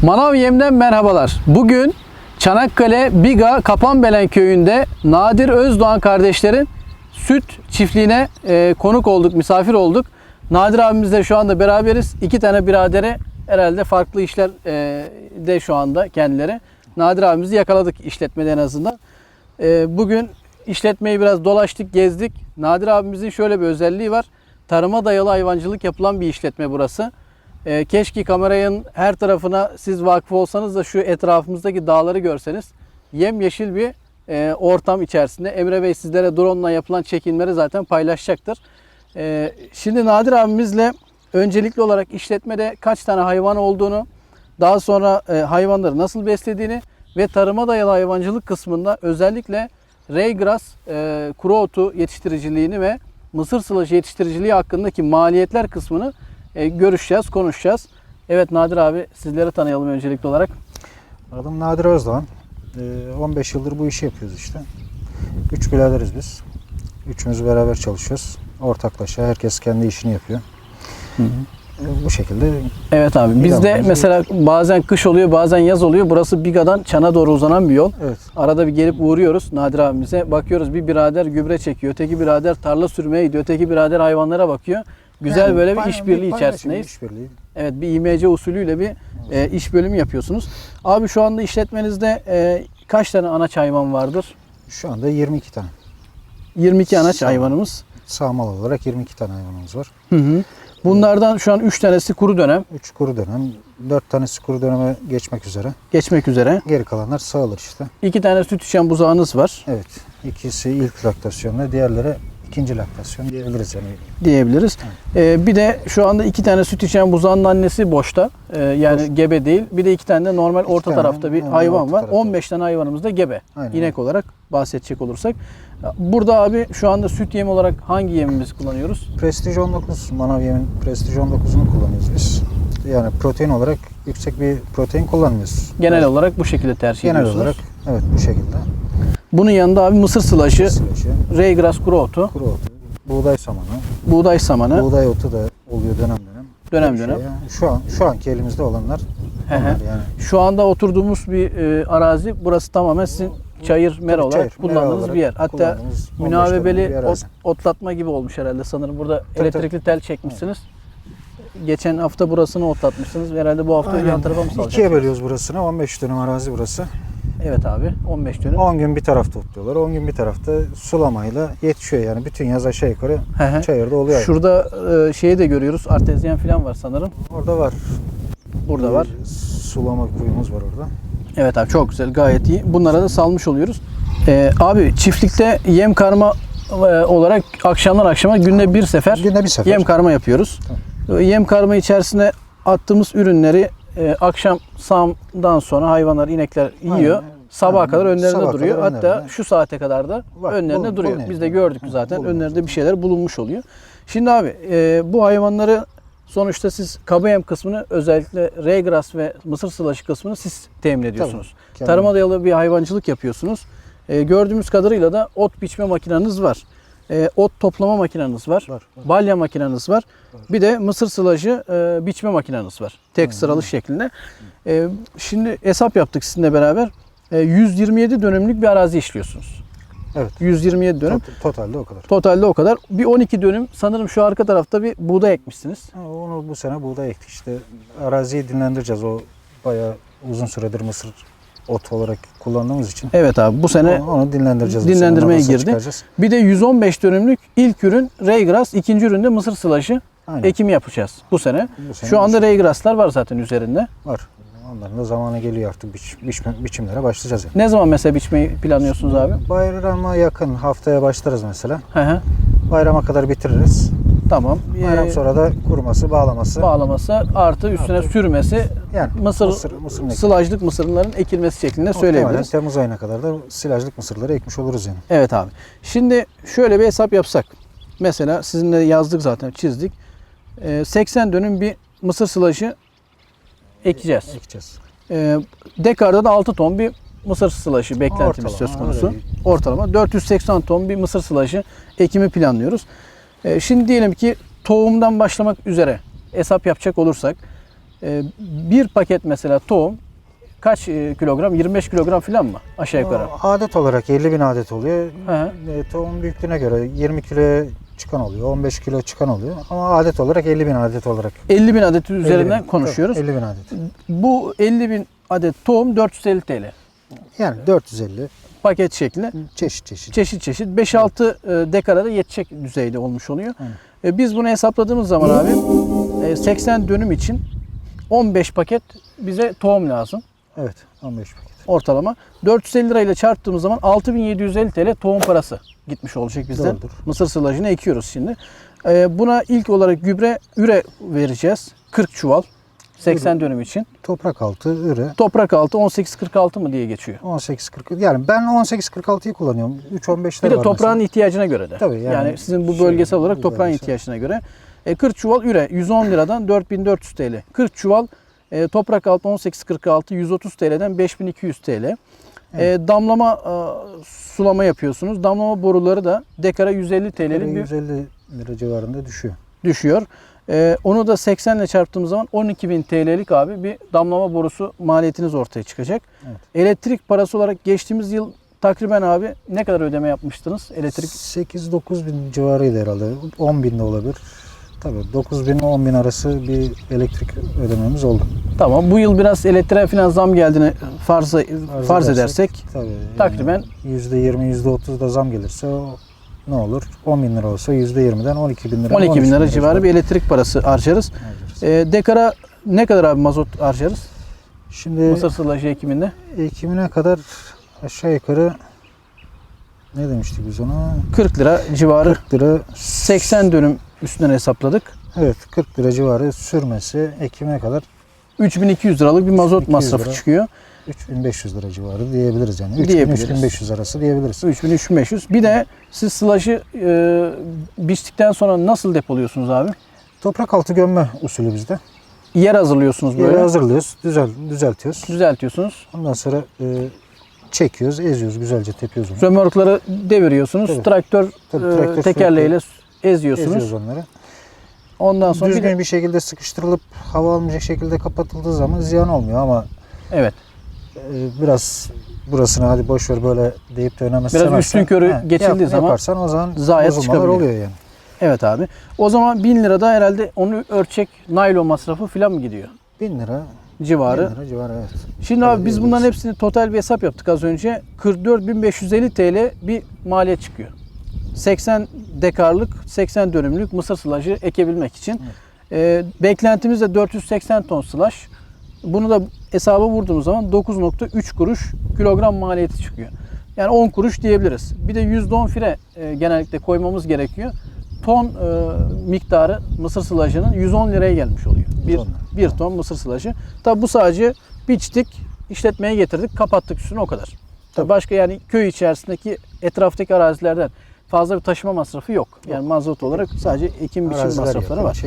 Manav Yem'den merhabalar. Bugün Çanakkale Biga Kapanbelen köyünde Nadir Özdoğan kardeşlerin süt çiftliğine konuk olduk, misafir olduk. Nadir abimizle şu anda beraberiz. İki tane biraderi herhalde farklı işler de şu anda kendileri. Nadir abimizi yakaladık işletmede en azından. Bugün işletmeyi biraz dolaştık, gezdik. Nadir abimizin şöyle bir özelliği var. Tarıma dayalı hayvancılık yapılan bir işletme burası. Keşke kameranın her tarafına siz vakıf olsanız da şu etrafımızdaki dağları görseniz. Yemyeşil bir ortam içerisinde. Emre Bey sizlere drone ile yapılan çekimleri zaten paylaşacaktır. Şimdi Nadir abimizle öncelikli olarak işletmede kaç tane hayvan olduğunu, daha sonra hayvanları nasıl beslediğini ve tarıma dayalı hayvancılık kısmında özellikle Reygras kuru otu yetiştiriciliğini ve mısır sılajı yetiştiriciliği hakkındaki maliyetler kısmını görüşeceğiz, konuşacağız. Evet Nadir abi, sizleri tanıyalım öncelikli olarak. Adım Nadir Özdoğan. 15 yıldır bu işi yapıyoruz işte. 3 biraderiz biz. Üçümüz beraber çalışıyoruz. Ortaklaşa herkes kendi işini yapıyor. Hı hı. Bu şekilde. Evet abi, bizde mesela bazen kış oluyor, bazen yaz oluyor. Burası Biga'dan Çan'a doğru uzanan bir yol. Evet. Arada bir gelip uğruyoruz Nadir abimize. Bakıyoruz, bir birader gübre çekiyor, öteki birader tarla sürmeye gidiyor, öteki birader hayvanlara bakıyor. Güzel yani böyle bir işbirliği içerisindeyiz. İşbirliği. Evet, bir İMC usulüyle bir iş bölümü yapıyorsunuz. Abi şu anda işletmenizde kaç tane anaç hayvan vardır? Şu anda 22 tane. 22 anaç hayvanımız. Sağmal olarak 22 tane hayvanımız var. Hı hı. Bunlardan şu an 3 tanesi kuru dönem. 3 kuru dönem, 4 tanesi kuru döneme geçmek üzere. Geçmek üzere. Geri kalanlar sağılır işte. 2 tane süt içen buzağınız var. Evet. İkisi ilk laktasyonla, diğerleri ikinci laktasyon diyebiliriz yani. Diyebiliriz. Evet. Bir de şu anda 2 tane süt içen buzağının annesi boşta. Yani boş. Gebe değil. Bir de 2 tane de normal orta tarafta bir hayvan var. 15 tane hayvanımız da gebe. Aynen. İnek olarak bahsedecek olursak. Burada abi şu anda süt yemi olarak hangi yemimizi kullanıyoruz? Prestige 19, Manav Yem'in Prestige 19'unu kullanıyoruz biz. Yani protein olarak yüksek bir protein kullanmıyoruz. Genel olarak bu şekilde tercih ediyorsunuz. Genel olarak evet bu şekilde. Bunun yanında abi mısır sılajı, Reygras kuru otu, buğday samanı, buğday otu da oluyor dönem dönem. Dönem. Şu anki elimizde olanlar yani. Şu anda oturduğumuz bir arazi, burası tamamen sizin çayır mera olarak kullandığınız bir yer. Hatta münavebeli otlatma gibi olmuş herhalde sanırım. Burada elektrikli tel çekmişsiniz. Geçen hafta burasını otlatmışsınız. Herhalde bu hafta yan tarafa mı salacaksınız? İkiye bölüyoruz burasını. 15 dönüm arazi burası. Evet abi, 15 dönüm. 10 gün bir tarafta otluyorlar. 10 gün bir tarafta sulamayla yetişiyor yani. Bütün yaz aşağı yukarı çayırda oluyor. Şurada şeyi de görüyoruz. Artezyen falan var sanırım. Orada var. Burada var. Sulama kuyumuz var orada. Evet abi, çok güzel, gayet iyi. Bunlara da salmış oluyoruz. Abi çiftlikte yem karma olarak akşamdan akşama günde bir sefer yem karma yapıyoruz. Tamam. Yem karma içerisine attığımız ürünleri akşam sağımdan sonra hayvanlar, inekler yiyor. Aynen. Sabaha kadar önlerinde duruyor. Hatta şu saate kadar da önlerinde duruyor. Biz de gördük zaten. Önlerinde bir şeyler bulunmuş oluyor. Şimdi abi bu hayvanları sonuçta siz kaba yem kısmını, özellikle Reygras ve mısır sılajı kısmını siz temin ediyorsunuz. Tabii, tarıma dayalı bir hayvancılık yapıyorsunuz. Gördüğümüz kadarıyla da ot biçme makineniz var. Ot toplama makineniz var. Balya makineniz var. Bir de mısır sılajı biçme makineniz var. Tek sıralı şeklinde. Şimdi hesap yaptık sizinle beraber. 127 dönümlük bir arazi işliyorsunuz. Evet. 127 dönüm. Totalde o kadar. Totalde o kadar. Bir 12 dönüm sanırım şu arka tarafta bir buğday ekmişsiniz. Onu bu sene buğday ektik işte. Araziyi dinlendireceğiz. O bayağı uzun süredir mısır ot olarak kullandığımız için. Evet abi, bu sene onu dinlendireceğiz. Dinlendirmeye girdi. Bir de 115 dönümlük ilk ürün Reygras, ikinci üründe mısır sılajı ekimi yapacağız bu sene. Şu anda Reygraslar var zaten üzerinde. Var. Onların da zamanı geliyor artık, biçimlere başlayacağız yani. Ne zaman mesela biçmeyi planlıyorsunuz abi? Bayrama yakın, haftaya başlarız mesela. Bayrama kadar bitiririz. Tamam. Bayram sonra da kuruması, bağlaması artı üstüne sürmesi, yani mısır silajlık mısırların ekilmesi şeklinde söyleyebiliriz. Temmuz ayına kadar da silajlık mısırları ekmiş oluruz yani. Evet abi. Şimdi şöyle bir hesap yapsak. Mesela sizinle yazdık zaten, çizdik. 80 dönüm bir mısır silajı ekeceğiz. Dekarda da 6 ton bir mısır silajı beklentimiz söz konusu. Ortalama 480 ton bir mısır silajı ekimi planlıyoruz. Şimdi diyelim ki tohumdan başlamak üzere hesap yapacak olursak Bir paket mesela tohum kaç kilogram? 25 kilogram falan mı aşağı yukarı? Adet olarak 50.000 adet oluyor. Hı. Tohum büyüklüğüne göre 20 kilo çıkan oluyor, 15 kilo çıkan oluyor. Ama adet olarak 50.000 adet olarak. 50.000 adet üzerinden 50.000, konuşuyoruz. tabii, 50.000 adet. Bu 50.000 adet tohum 450 TL. Yani 450 Paket şekli. çeşit çeşit. Çeşit çeşit 5-6 dekara da yetecek düzeyde olmuş oluyor. Aynen. Biz bunu hesapladığımız zaman abi 80 dönüm için 15 paket bize tohum lazım Evet, 15 paket. ortalama. 450 lirayla çarptığımız zaman 6.750 TL tohum parası gitmiş olacak bizden. Doğrudur. Mısır sılajını ekiyoruz şimdi. Buna ilk olarak üre vereceğiz. 40 çuval 80 dönüm için. Toprak altı, üre. Toprak altı 18-46 mı diye geçiyor. 18-40. Yani ben 18-46'yı kullanıyorum. 3-15'ler Bir de var toprağın mesela. ihtiyacına göre de. Tabii yani, yani sizin bu şey, bölgesel olarak bu toprağın bölgesel. ihtiyacına göre. 40 çuval üre 110 liradan 4.400 TL. 40 çuval toprak altı 18-46 130 TL'den 5.200 TL. Damlama sulama yapıyorsunuz. Damlama boruları da dekara 150 TL'lik bir 150 lira civarında düşüyor. düşüyor. Onu da 80 ile çarptığımız zaman 12.000 TL'lik abi bir damlama borusu maliyetiniz ortaya çıkacak. Evet. Elektrik parası olarak geçtiğimiz yıl takriben abi ne kadar ödeme yapmıştınız elektrik? 8-9 bin civarıydı herhalde. 10 bin de olabilir. Tabii 9 bin 10 bin arası bir elektrik ödememiz oldu. Tamam. Bu yıl biraz elektriğe falan zam geldiğini farz edersek tabii takriben %20 %30 da zam gelirse o ne olur? 10 bin lira olsa %20'den 12 bin lira. 12 bin lira civarı bir elektrik parası harcarız. Dekara ne kadar abi mazot harcarız? Şimdi Mısır sılajı ekiminde? ekimine kadar aşağı yukarı ne demiştik biz ona? 40 lira civarı. 40 lira. 80 dönüm üstünden hesapladık. Evet, 40 lira civarı sürmesi ekime kadar 3200 liralık bir mazot 3200 masrafı lira. çıkıyor. 3500 lira civarı diyebiliriz yani. Diyebiliriz. 3500 arası diyebiliriz. 3500. Bir de siz sılajı biçtikten sonra nasıl depoluyorsunuz abi? Toprak altı gömme usulü bizde. Yer hazırlıyorsunuz böyle. Yeri hazırlıyoruz, düzeltiyoruz. Düzeltiyorsunuz. Ondan sonra çekiyoruz, eziyoruz, güzelce tepiyoruz onu. Römorkları deviriyorsunuz. Tabii. Traktör, Traktör tekerleğiyle eziyorsunuz. Eziyoruz onları. Ondan sonra Düzgün bir şekilde sıkıştırılıp hava almayacak şekilde kapatıldığı zaman ziyan olmuyor ama evet. Biraz burasını hadi boş ver böyle deyip de önemli Biraz üstünkörü geçildiği zaman yaparsan o zaman zayiat bozulmalar çıkabiliyor. oluyor yani. Evet abi. O zaman 1000 lirada herhalde onu ölçek naylon masrafı falan mı gidiyor? 1000 lira, Civarı. 1000 lira civarı evet. Şimdi abi biz diyebiliriz. bunların hepsini total bir hesap yaptık az önce. 44.550 TL bir maliyet çıkıyor. 80 dekarlık, 80 dönümlük mısır sılajı ekebilmek için. Beklentimiz de 480 ton sılaj. Bunu da hesaba vurduğumuz zaman 9.3 kuruş kilogram maliyeti çıkıyor. Yani 10 kuruş diyebiliriz. Bir de %10 fire genellikle koymamız gerekiyor. Ton miktarı mısır sılajının 110 liraya gelmiş oluyor. Bir ton mısır sılajı. Tabi bu sadece biçtik, işletmeye getirdik, kapattık üstünü o kadar. Tabii başka yani köy içerisindeki etraftaki arazilerden fazla bir taşıma masrafı yok. Yani mazot olarak sadece ekim biçim Araziler masrafları yakın, var.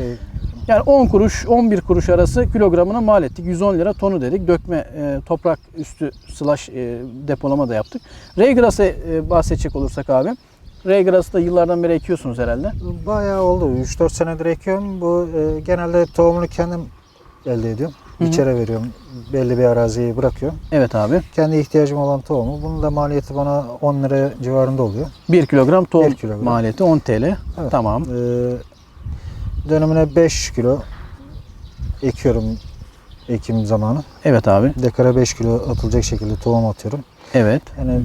Yani 10 kuruş, 11 kuruş arası kilogramına mal ettik. 110 lira tonu dedik. Dökme, toprak üstü slash depolama da yaptık. Raygrass'a bahsedecek olursak abi. Raygrass'ı da yıllardan beri ekiyorsunuz herhalde. Bayağı oldu. 3-4 senedir ekiyorum. Bu genelde tohumunu kendim elde ediyorum. İçeri veriyorum. Belli bir araziyi bırakıyorum. Evet abi. Kendi ihtiyacım olan tohumu. Bunun da maliyeti bana 10 lira civarında oluyor. 1 kilogram tohum 1 kilogram. maliyeti 10 TL. Evet. Tamam. Dönemine 5 kilo ekiyorum ekim zamanı. Evet abi. Dekara 5 kilo atılacak şekilde tohum atıyorum. Evet. Yani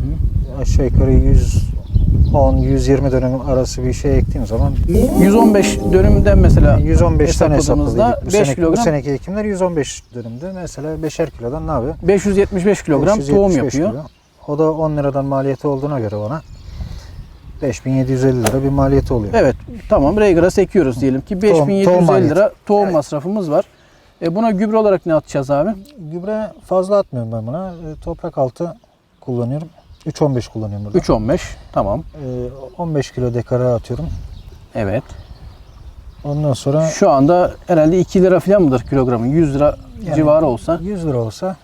aşağı yukarı 110-120 dönüm arası bir şey ektiğim zaman 115 dönümden mesela 115 tane hesapladığımızda hesapladıydık. 5 kilogram. Bu seneki ekimler 115 dönümde. Mesela 5'er kilodan ne yapıyor? 575 kilogram 575 tohum yapıyor. kilo. O da 10 liradan maliyeti olduğuna göre bana 5750 lira bir maliyeti oluyor. Evet. Tamam. Raygrass ekiyoruz diyelim ki 5750 lira tohum masrafımız var. Buna gübre olarak ne atacağız abi? Gübre fazla atmıyorum ben buna. Toprak altı kullanıyorum. 3.15 kullanıyorum burada. 3.15. Tamam. 15 kilo dekara atıyorum. Evet. Ondan sonra Şu anda herhalde 2 lira falan mıdır kilogramı? 100 lira yani civarı olsa. 100 lira olsa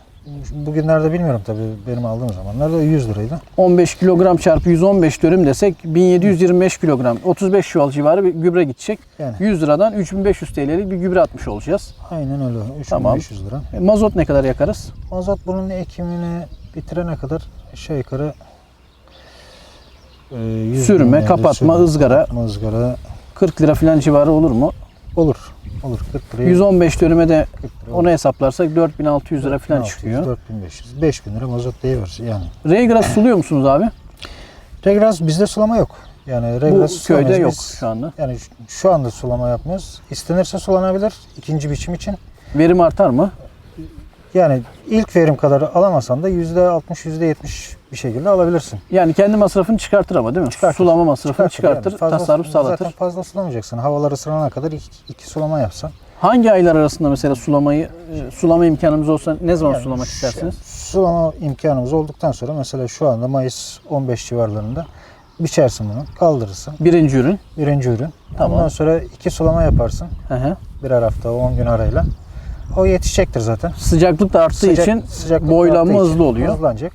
bugünlerde bilmiyorum tabii, benim aldığım zamanlarda 100 liraydı. 15 kilogram çarpı 115 dönüm desek 1725 kilogram 35 çuval civarı bir gübre gidecek. Yani 100 liradan 3500 TL'lik bir gübre atmış olacağız. aynen öyle. Tamam. 3500 lira. Mazot ne kadar yakarız? Mazot bunun ekimini bitirene kadar aşağı yukarı 100 Sürme, bin yani, kapatma, ızgara. kapatma, ızgara 40 lira falan civarı olur mu? olur. Olur. 40 liraya 115 dönüme de 40 lira onu hesaplarsak 4600 lira falan 4600, çıkıyor. 4500. 5000 lira mazot deyiver yani. Reygras suluyor musunuz abi? Regras bizde sulama yok. Yani Bu regras köyde sulamayız yok biz. şu anda. Yani şu anda sulama yapmıyoruz. İstenirse sulanabilir ikinci biçim için. Verim artar mı? Yani ilk verim kadar alamasan da %60, %70 bir şekilde alabilirsin. Yani kendi masrafını çıkartır ama değil mi? Çıkartır. Sulama masrafını çıkartır, Yani fazla- tasarruf sağlatır. Zaten fazla sulamayacaksın. Havalar ısınana kadar iki sulama yapsan. Hangi aylar arasında mesela sulama imkanımız olsa ne zaman Yani sulamak istersiniz? Sulama imkanımız olduktan sonra mesela şu anda Mayıs 15 civarlarında biçersin bunu, kaldırırsın. Birinci ürün. Birinci ürün. Tamam. Ondan sonra 2 sulama yaparsın. Hı hı. Birer hafta, 10 gün arayla. O yetişecektir zaten. Sıcaklık da arttığı için Sıcaklık boylanma arttığı hızlı için oluyor. Hızlanacak.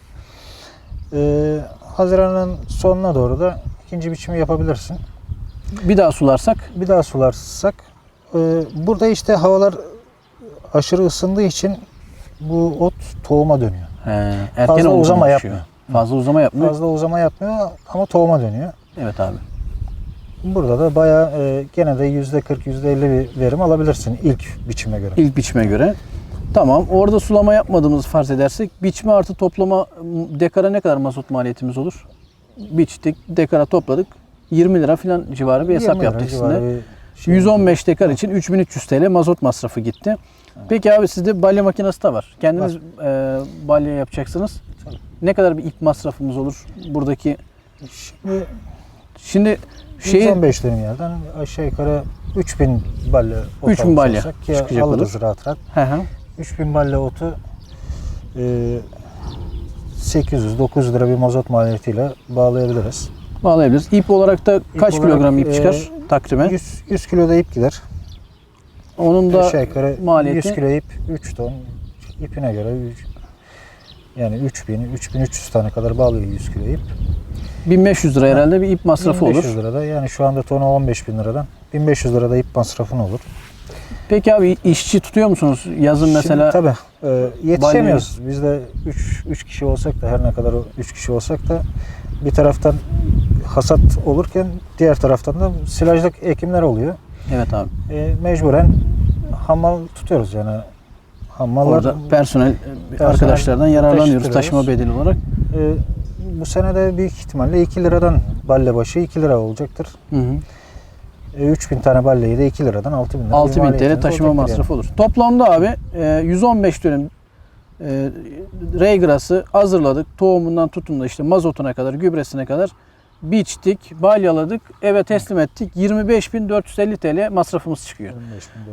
Haziran'ın sonuna doğru da ikinci biçimi yapabilirsin. Bir daha sularsak Bir daha sularsak burada işte havalar aşırı ısındığı için bu ot tohuma dönüyor. erken Fazla olgunlaşıyor. uzama yapmıyor. Fazla uzama yapmıyor. Fazla uzama yapmıyor ama tohuma dönüyor. Evet abi. Burada da bayağı gene de %40, %50 bir verim alabilirsin ilk biçime göre. İlk biçime göre. Tamam. Orada sulama yapmadığımızı farz edersek biçme artı toplama dekara ne kadar mazot maliyetimiz olur? Biçtik, dekara topladık. 20 lira falan civarı bir hesap 20 lira yaptık civarı sizinle. bir şey. 115 dekar için 3300 TL mazot masrafı gitti. Peki abi sizde balya makinesi de var. Kendiniz balya yapacaksınız. Tabii. Ne kadar bir ip masrafımız olur buradaki? Şimdi Şimdi 115 dönüm yerden aşağı yukarı 3000 balya ot 3000 balya alırsak ki çıkacak alırız rahat rahat. hı hı. 3000 balya otu 800-900 lira bir mazot maliyetiyle bağlayabiliriz. Bağlayabiliriz. İp olarak da kaç olarak, kilogram ip çıkar takriben? 100 kilo da ip gider. Onun da Aşağı yukarı maliyeti 100 kilo ip 3 ton ipine göre yani 3300 tane kadar bağlıyor 100 kilo ip. 1500 lira herhalde bir ip masrafı 1500 olur. lirada yani şu anda tonu 15.000 liradan 1500 lirada ip masrafın olur. Peki abi işçi tutuyor musunuz? Yazın mesela Şimdi tabii yetişemiyoruz. Biz de 3 kişi olsak da her ne kadar 3 kişi olsak da bir taraftan hasat olurken diğer taraftan da silajlık ekimler oluyor. evet abi. Mecburen hammal tutuyoruz yani. Hammallar Orada personel arkadaşlardan yararlanıyoruz taşıtırıyoruz. taşıma bedeli olarak. Bu sene de büyük ihtimalle 2 liradan balle başı 2 lira olacaktır. Hı hı. 3000 tane balleyi de 2 liradan 6000 lira. 6000 bir maliyetiniz TL taşıma olacaktır masrafı olur. Toplamda abi 115 dönüm reygrası hazırladık. Tohumundan tutun da işte mazotuna kadar, gübresine kadar biçtik, balyaladık, eve teslim ettik. 25.450 TL masrafımız çıkıyor.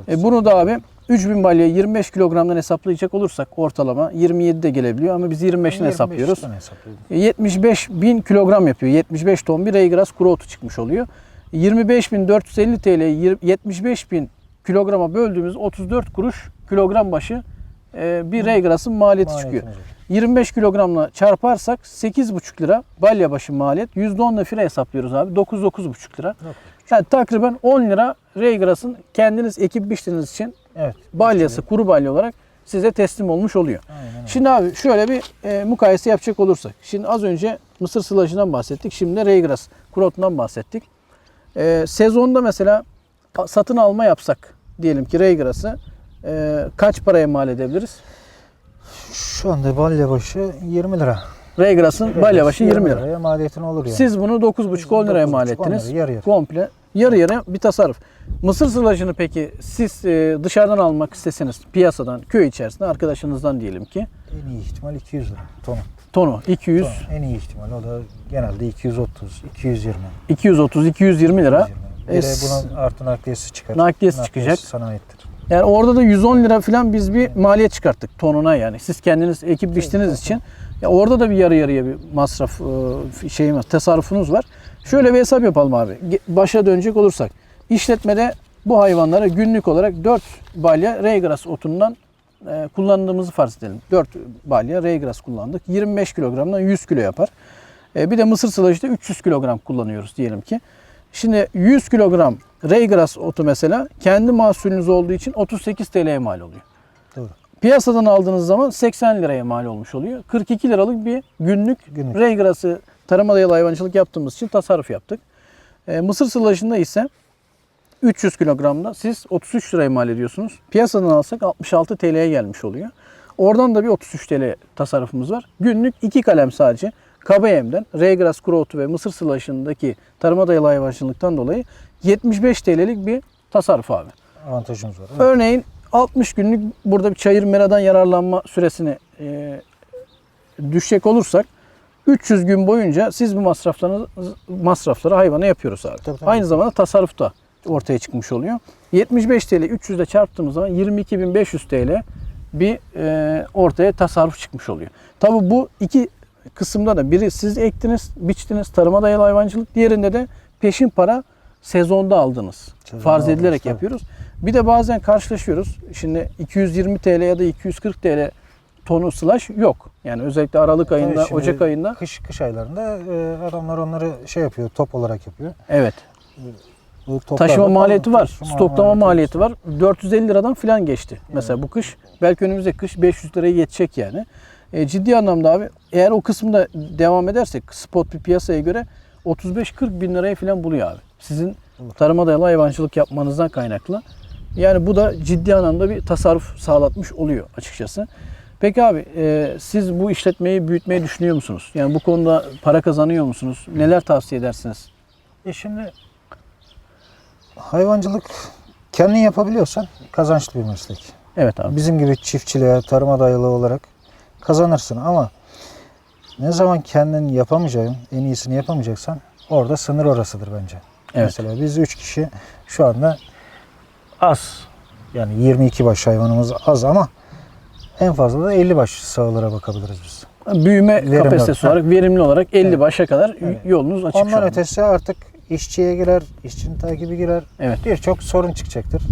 Yani. Bunu da abi 3000 balyayı 25 kilogramdan hesaplayacak olursak ortalama 27 de gelebiliyor ama biz 25'ini hesaplıyoruz. 75.000 kilogram yapıyor. 75 ton bir reygras kuru otu çıkmış oluyor. 25.450 TL 75.000 kilograma böldüğümüz 34 kuruş kilogram başı bir reygrasın maliyeti çıkıyor. 25 kilogramla çarparsak 8,5 lira balya başı maliyet. %10 da fire hesaplıyoruz abi. 9-9,5 lira. Yani takriben 10 lira reygrasın kendiniz ekip biçtiğiniz için balyası kuru balya olarak size teslim olmuş oluyor. Aynen. Şimdi abi şöyle bir mukayese yapacak olursak. Şimdi az önce mısır sılajından bahsettik. Şimdi de reygras kuru otundan bahsettik. Sezonda mesela satın alma yapsak diyelim ki reygrası kaç paraya mal edebiliriz? Şu anda balya başı 20 lira. Reygras'ın balya başı 20 lira. liraya maliyetin olur yani. Siz bunu 9,5-10 liraya mal 9,5-10 ettiniz. lira, yarı yarı. Komple yarı yarı bir tasarruf. Mısır sılajını peki siz dışarıdan almak isteseniz piyasadan, köy içerisinde arkadaşınızdan diyelim ki En iyi ihtimal 200 lira tonu. tonu 200, Ton, en iyi ihtimal o da genelde 230, 220. 230, 220 lira. 220. Bir de bunun artı nakliyesi çıkar. Nakliyesi çıkacak. Sana aittir. Yani orada da 110 lira falan biz bir maliyet çıkarttık tonuna yani. Siz kendiniz ekip biçtiğiniz için. Ya orada da bir yarı yarıya bir masraf tasarrufunuz var. Şöyle bir hesap yapalım abi. Başa dönecek olursak. İşletmede bu hayvanlara günlük olarak 4 balya reygras otundan kullandığımızı farz edelim. 4 balya Reygras kullandık. 25 kilogramdan 100 kilo yapar. Bir de mısır sılajı da 300 kilogram kullanıyoruz diyelim ki. Şimdi 100 kilogram Reygras otu mesela kendi mahsulünüz olduğu için 38 TL'ye mal oluyor. Doğru. Piyasadan aldığınız zaman 80 liraya mal olmuş oluyor. 42 liralık bir günlük Reygras'ı tarıma dayalı hayvancılık yaptığımız için tasarruf yaptık. Mısır sılajında ise 300 kilogramda siz 33 liraya mal ediyorsunuz. Piyasadan alsak 66 TL'ye gelmiş oluyor. Oradan da bir 33 TL tasarrufumuz var. Günlük 2 kalem sadece kaba yemden, Reygras kuru otu ve mısır sılajındaki tarıma dayalı hayvancılıktan dolayı 75 TL'lik bir tasarruf abi. Avantajımız var. Örneğin 60 günlük burada bir çayır meradan yararlanma süresini düşecek olursak 300 gün boyunca siz bu masrafları hayvana yapıyoruz abi. Tabii. Aynı zamanda tasarruf da ortaya çıkmış oluyor. 75 TL 300 ile çarptığımız zaman 22.500 TL bir ortaya tasarruf çıkmış oluyor. Tabii bu iki kısımda da biri siz ektiniz, biçtiniz, tarıma dayalı hayvancılık, diğerinde de peşin para sezonda aldınız. Farz edilerek tabii. yapıyoruz. Bir de bazen karşılaşıyoruz. Şimdi 220 TL ya da 240 TL tonu sılaj yok. Yani özellikle Aralık ayında, Tabii şimdi Ocak ayında. Kış aylarında adamlar onları şey yapıyor, top olarak yapıyor. Evet. Bu Taşıma toplarda maliyeti var. taşıma Stoklama maliyeti var. var. 450 liradan falan geçti. Mesela bu kış. Belki önümüzdeki kış 500 liraya yetecek yani. Ciddi anlamda abi eğer o kısımda devam edersek spot bir piyasaya göre 35-40 bin liraya falan buluyor abi. Sizin tarıma dayalı hayvancılık yapmanızdan kaynaklı. Yani bu da ciddi anlamda bir tasarruf sağlatmış oluyor açıkçası. Peki abi siz bu işletmeyi büyütmeyi düşünüyor musunuz? Yani bu konuda para kazanıyor musunuz? Neler tavsiye edersiniz? Şimdi hayvancılık kendin yapabiliyorsan kazançlı bir meslek. Evet abi. Bizim gibi çiftçiliğe, tarıma dayalı olarak kazanırsın ama ne zaman kendin yapamayacağın, en iyisini yapamayacaksan orada sınır orasıdır bence. Evet. Mesela biz 3 kişi şu anda az. Yani 22 baş hayvanımız az ama en fazla da 50 baş sağlara bakabiliriz biz. Büyüme kapasitesi olarak, verimli olarak 50 başa kadar yolunuz açık şu Ondan anda. ötesi artık işçiye girer, işçinin takibi girer. Evet. Birçok sorun çıkacaktır.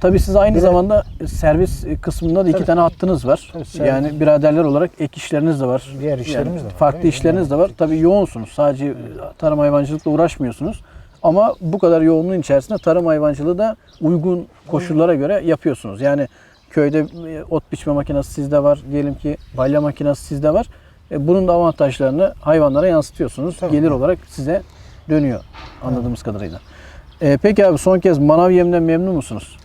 Tabii siz aynı Bir de- zamanda servis kısmında da iki Tabii. tane hattınız var. Tabii, servis. Yani biraderler olarak ek işleriniz de var. Diğer işlerimiz de var. Farklı Tabii. işleriniz de var. Tabii yoğunsunuz. Sadece tarım hayvancılıkla uğraşmıyorsunuz. Ama bu kadar yoğunluğun içerisinde tarım hayvancılığı da uygun koşullara göre yapıyorsunuz. Yani köyde ot biçme makinesi sizde var. Diyelim ki balya makinesi sizde var. Bunun da avantajlarını hayvanlara yansıtıyorsunuz. Tabii. Gelir olarak size dönüyor anladığımız kadarıyla. Peki abi son kez manav yemden memnun musunuz?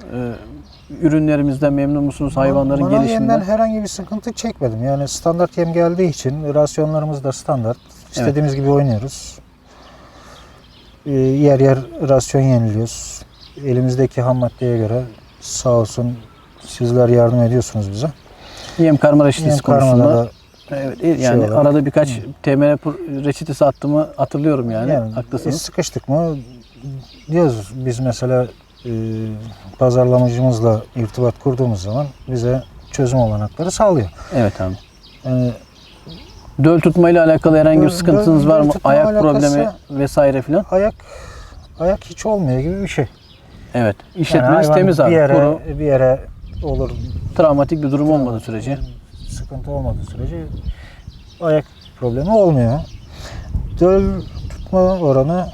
Ürünlerimizden memnun musunuz? Hayvanların Manav gelişiminden? yemden herhangi bir sıkıntı çekmedim. Yani standart yem geldiği için rasyonlarımız da standart. İstediğimiz gibi oynuyoruz. Yer yer rasyon yeniliyoruz. Elimizdeki ham maddeye göre sağ olsun sizler yardım ediyorsunuz bize. Yem karma reçetesi Yem konusunda. karmada da Evet, yani olarak. arada birkaç TMR reçetesi attığımı hatırlıyorum yani. Haklısınız. sıkıştık mı diyoruz. Biz mesela pazarlamacımızla irtibat kurduğumuz zaman bize çözüm olanakları sağlıyor. Evet abi. Yani Döl tutmayla alakalı herhangi bir sıkıntınız var döl mı? tutma Ayak alakası- problemi vesaire filan. ayak hiç olmuyor gibi bir şey. Evet. Yani İşletmeniz hayvan temiz abi. Kuru, bir yere olur, travmatik bir durum olmadığı sürece. sıkıntı olmadığı sürece ayak problemi olmuyor. Döl tutma oranı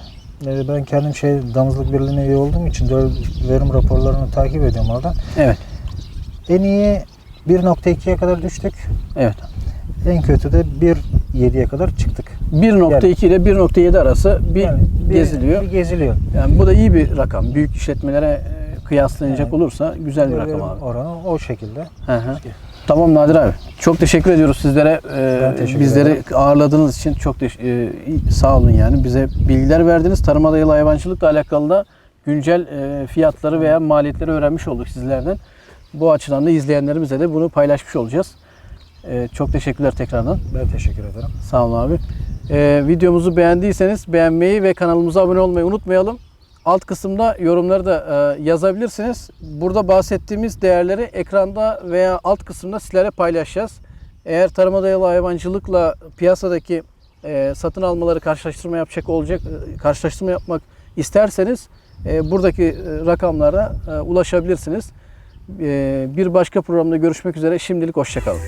ben kendim damızlık birliğine üye olduğum için döl verim raporlarını takip ediyorum oradan. Evet. En iyi 1.2'ye kadar düştük. Evet. En kötü de 1.7'ye kadar çıktık. 1.2 ile 1.7 arası bir geziliyor. Bir geziliyor. Yani bu da iyi bir rakam. Büyük işletmelere kıyaslanacak Evet. olursa güzel bir Verim rakam abi. oranı o şekilde. Hı hı. Tamam Nadir abi. Çok teşekkür ediyoruz sizlere. Ben teşekkür Bizleri ederim. ağırladığınız için çok sağ olun yani. Bize bilgiler verdiniz. Tarıma dayalı hayvancılıkla alakalı da güncel fiyatları veya maliyetleri öğrenmiş olduk sizlerden. Bu açıdan da izleyenlerimize de bunu paylaşmış olacağız. Çok teşekkürler tekrardan. Ben teşekkür ederim. Sağ olun abi. Videomuzu beğendiyseniz beğenmeyi ve kanalımıza abone olmayı unutmayalım. Alt kısımda yorumları da yazabilirsiniz. Burada bahsettiğimiz değerleri ekranda veya alt kısımda sizlere paylaşacağız. Eğer tarıma dayalı hayvancılıkla piyasadaki satın almaları karşılaştırma yapmak isterseniz buradaki rakamlara ulaşabilirsiniz. Bir başka programda görüşmek üzere. Şimdilik hoşça kalın.